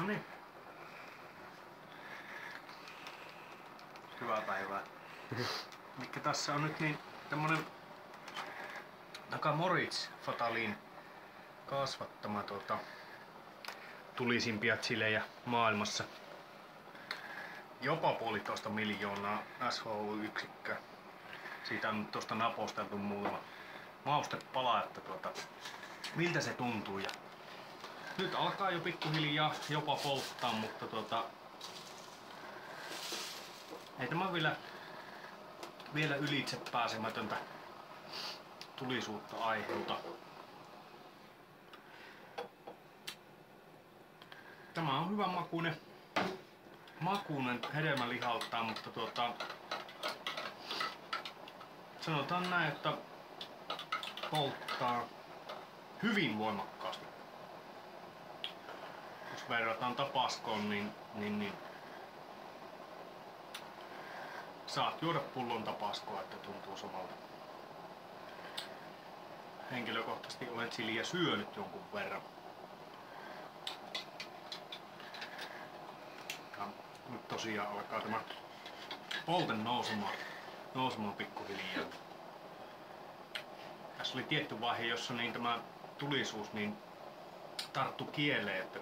No niin. Hyvää päivää. Mikä tässä on nyt niin tämmönen Moritz Fatalin kasvattama tulisimpia chilejä maailmassa. Jopa 1,5 miljoonaa SHU-yksikköä. Siitä on nyt tosta naposteltu muutama maustepala, että miltä se tuntuu. Ja nyt alkaa jo pikkuhiljaa jopa polttaa, mutta ei tämä vielä ylitse pääsemätöntä tulisuutta aiheuta. Tämä on hyvän makuinen hedelmä lihaltaan, mutta sanotaan näin, että polttaa hyvin voimakkaasti. Jos verrataan tapaskoon, niin saat juoda pullon tapaskoa, että tuntuu samalta. Henkilökohtaisesti olen chiliä syönyt jonkun verran. Ja nyt tosiaan alkaa tämä polte nousemaan pikkuhiljaa. Tässä oli tietty vaihe, jossa niin tämä tulisuus niin tarttu kieleen, että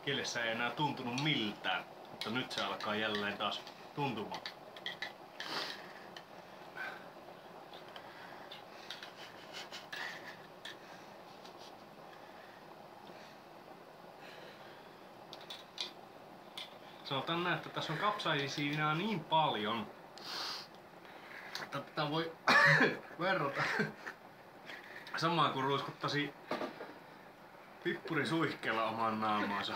kielessä ei enää tuntunut miltään, mutta nyt se alkaa jälleen taas tuntumaan. Sanotaan näin, että tässä on kapsaisiinaa niin paljon, että tätä voi verrata samaa kuin ruiskuttaisi pippurisuihkeella oman naamaansa.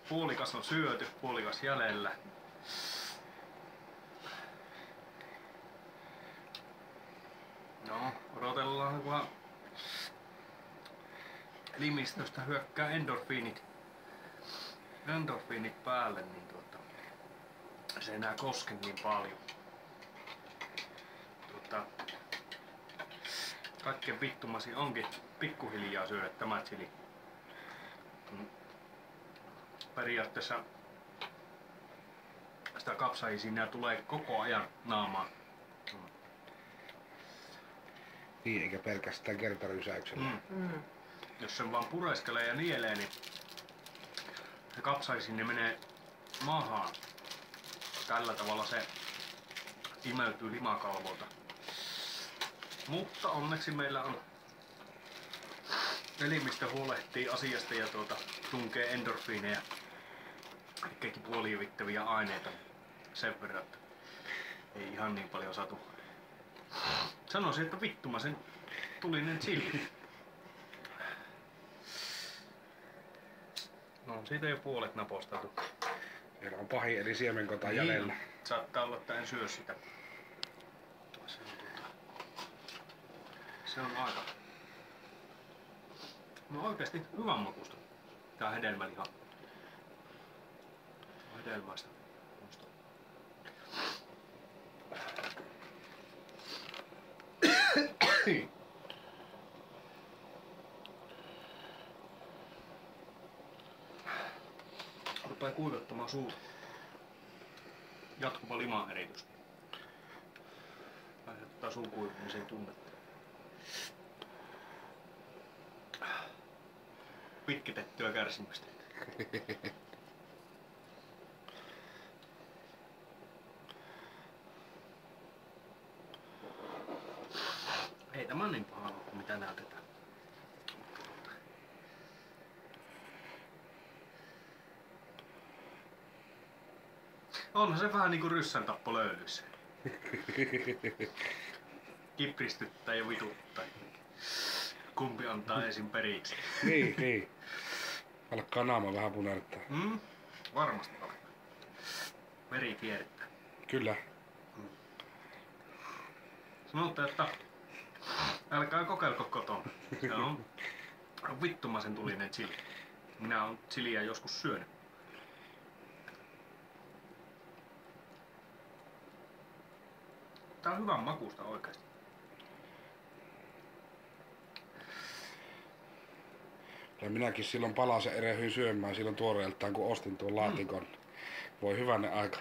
Puolikas on syöty, puolikas jäljellä. No, odotellaan kunhan elimistöstä hyökkää endorfiinit päälle, niin se ei enää koske niin paljon. Kaikkein vittumasin onkin pikkuhiljaa syödä tämä chili. Periaatteessa sitä kapsaisiinaa tulee koko ajan naamaan. Niin, eikä pelkästään kertarysäyksellä. Jos sen vaan pureskelee ja nielee, niin se kapsaisiini menee maahan. Tällä tavalla se imeytyy limakalvolta. Mutta onneksi meillä on elimistö huolehtii asiasta ja tunkee endorfiineja ja kipuolievittäviä aineita sen verran, että ei ihan niin paljon satu. Sanoisin, että vittumasen tulinen chili. No on siitä jo puolet naposteltu. Meillä on pahin eli siemenkota jäljellä. Saattaa olla, että en syö sitä. Se on aika. No oikeesti hyvän makusta. Tää hedelmäliha. Hedelmäistä. Rupee kuivattamaan suu. Jatkuva limaeritys. Aiheuttaa suun kuivumisen tunnetta. Pitkitettyä kärsimystä. Ei tämä niin paha ole kuin mitä näytetään. Onhan se vähän niinku ryssän tappo löylyissä. Kipristyttää ja vituttaa. Kumpi antaa ensin periksi? Niin. Alkaa naama vähän punertaa. Varmasti alkaa. Veri kiertää. Kyllä. Sanotte, että älkää kokeilko kotona. Se on vittumaisen tulinen chili. Minä olen chiliä joskus syönyt. Tää on hyvän makusta oikeesti. Ja minäkin silloin palasen erehdyin syömään silloin tuoreeltaan, kun ostin tuon laatikon. Voi hyvänen aika.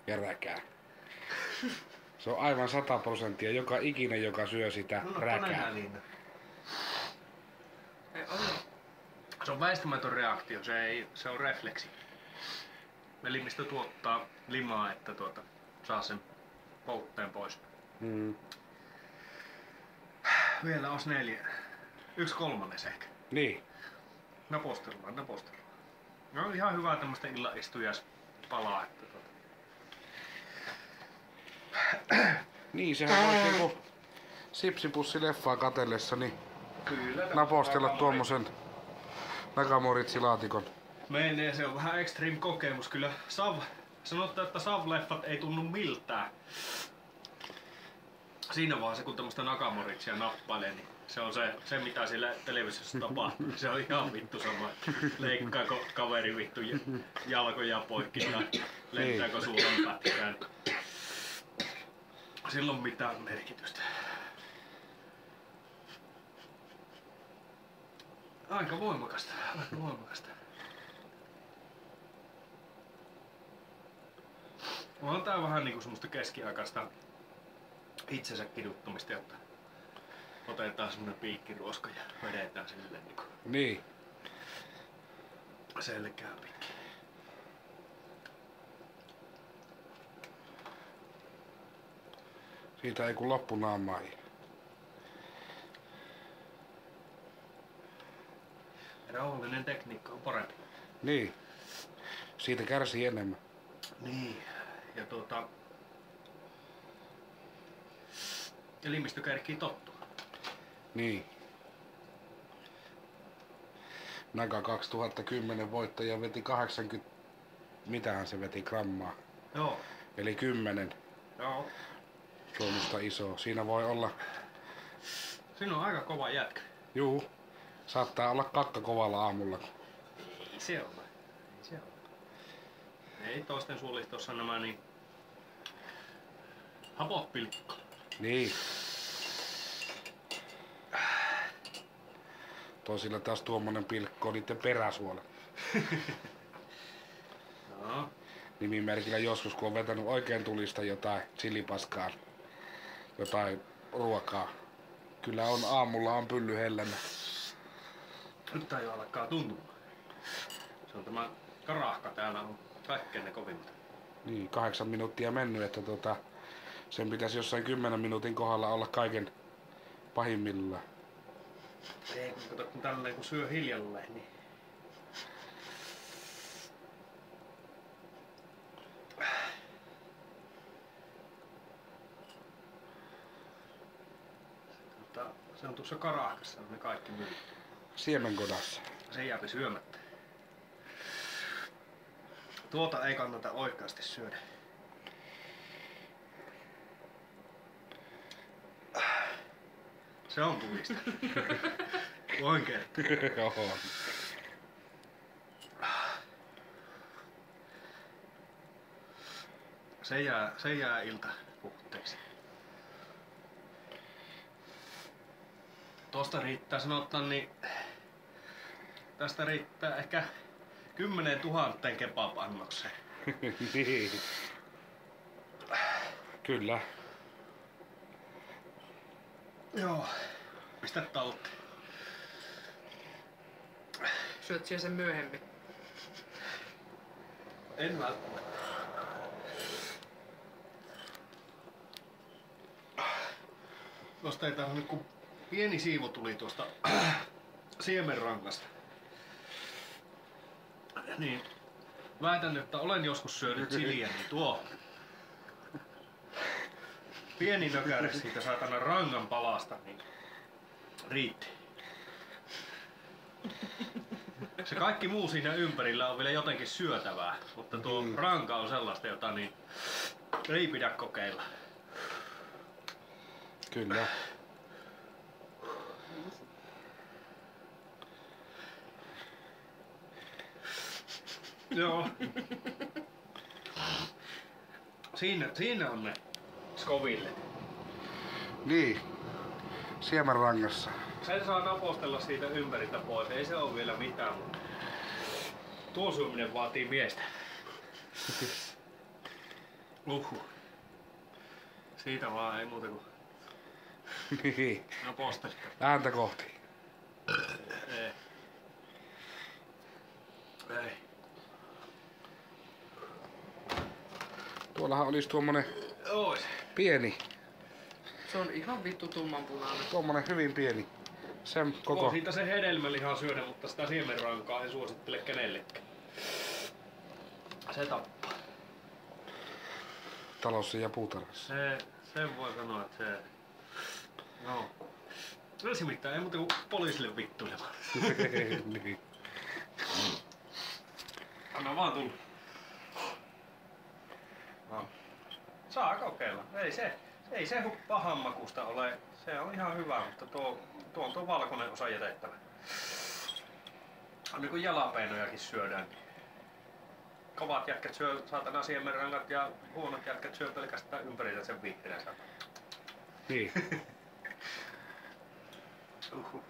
Ja räkää. Se on aivan 100%. Joka ikinen, joka syö sitä, räkää. Se on väistämätön reaktio, se on refleksi. Elimistö tuottaa limaa, että saa sen poltteen pois. Vielä os 4. 1/3 ehkä. Niin. Napostellaan. No ihan hyvää tämmöstä illanistujaspalaa, että Niin, sehän voisi niinku sipsipussileffaa katellessa niin kyllä, napostella tuommoisen Nakamoritsi-laatikon. menee, se on vähän extreme kokemus kyllä. Sanotaan, että Sav-leffat ei tunnu miltään. Siinä vaiheessa kun tämmöstä Nakamoritsia nappailee, niin se on se mitä siellä televisiossa tapahtuu. Se on ihan vittu sama. Leikkaako kaveri vittu jalkoja poikki tai lentääkö suuhun pätkään. Sillä on mitään merkitystä. Aika voimakasta. On tää vähän niinku semmoista keskiaikaista itsensä kiduttamista, jotta otetaan semmonen piikkiruoska ja vedetään sille niinku Niin. selkää pitkin. Siitä ei kun loppu naamaa. Rauhallinen tekniikka on parempi. Niin. Siitä kärsii enemmän. Niin. Ja elimistö kärkii tottua. Niin. Naka 2010 voittaja veti 80, mitähän se veti grammaa. Joo. Eli 10. Joo. Suomesta iso. Siinä voi olla, Siinä on aika kova jätkä. juu, saattaa olla kakka kovalla aamulla. Ei se ole. Ei toisten suolistossa nämä niin hapot pilkko. Niin. Toisilla taas tuommoinen pilkko on niiden peräsuola. No. Nimimerkillä joskus kun on vetänyt oikein tulista jotain chilipaskaa, jotain ruokaa. Kyllä on aamulla pylly hellänä. Nyt tää jo alkaa tuntumaan. Se on tämä karahka täällä on kaikkein ne kovimmat. Niin, 8 minuuttia mennyt, että sen pitäisi jossain 10 minuutin kohdalla olla kaiken pahimmillaan. Ei kun kato kun tälleen kun syö hiljalleen niin. Se on tuossa karahkassa ne kaikki myyt. Siemenkodassa. Se jääpi syömättä. Tuota ei kannata oikeasti syödä. Se on tulista. Voin kertoa. Joo. Se jää ilta puhutteeksi. Tosta riittää sanotaan niin tästä riittää ehkä 10 000 kebab-annokseen. Niin. Kyllä. Joo. Pistä talteen. Syöt siellä sen myöhemmin. En välttämättä. Tuosta ei tarvinnut kun pieni siivu tuli tuosta siemenrangasta. Niin väitän, että olen joskus syönyt chiliä, niin tuo pieni nökäre siitä saatana rangan palasta, niin riitti. Se kaikki muu siinä ympärillä on vielä jotenkin syötävää, mutta tuo ranka on sellaista, jota niin ei pidä kokeilla. Kyllä. Joo. Siinä on ne Scoville. Niin. Siemenrangassa. Sen saa napostella siitä ympäriltä pois. Ei se oo vielä mitään, mutta tuo syöminen vaatii miestä. Siitä vaan ei muuta kuin Niin. napostella. Ääntä kohti. Ei. Ei. Tuollahan olisi tuommoinen Ois. pieni, Se on ihan vittu tummanpunainen. tuommoinen hyvin pieni. Sen Koko. koko. Siitä se hedelmälihaa syödä, mutta sitä siemenrankaa en suosittele kenellekään. Se tappaa. Talossa ja puutarhassa. Sen voi sanoa, että se... No. Se mitään, ei muuta kuin poliisille vittuilemaan. Niin. Anna vaan tulla. No. Saa kokeilla. Ei se pahan makusta ole. Se on ihan hyvä, mutta tuo on tuo valkoinen osa jätettävä. Niin kuin jalapeinojakin syödään. Kovat jätkät syö saatana siemenrangat ja huonot jätkät syö pelkästään ympäriltä sen vihreän saatana. Niin. Uhuh.